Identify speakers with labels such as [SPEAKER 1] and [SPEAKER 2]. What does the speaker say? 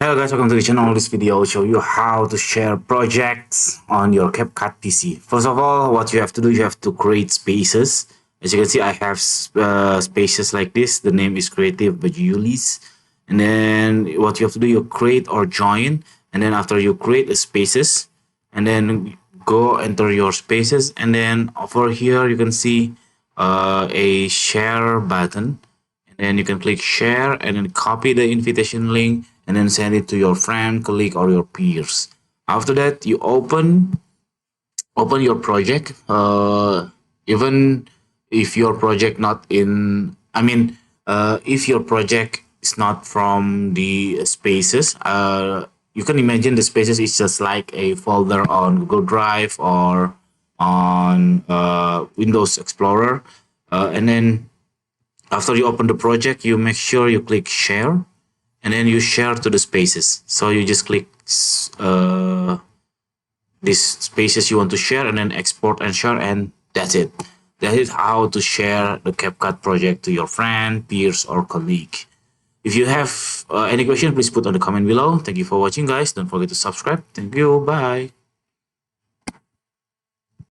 [SPEAKER 1] Hello guys, welcome to the channel. This video will show you how to share projects on your CapCut PC. First of all, what you have to do, you have to create spaces. As you can see, I have spaces like this. The name is Creative by Julius. And then what you have to do, you create or join. And then after you create the spaces, and then go enter your spaces. And then over here, you can see a share button. And then you can click share and then copy the invitation link and then send it to your friend, colleague, or your peers. After that, you open your project. Even if your project not in, if your project is not from the spaces, you can imagine the spaces is just like a folder on Google Drive or on Windows Explorer, and then after you open the project, you make sure you click share and then you share to the spaces. So you just click these spaces you want to share and then export and share, and that's it. That is how to share the CapCut project to your friend, peers, or colleague. If you have any question, please put on the comment below. Thank you for watching, guys. Don't forget to subscribe. Thank you. Bye.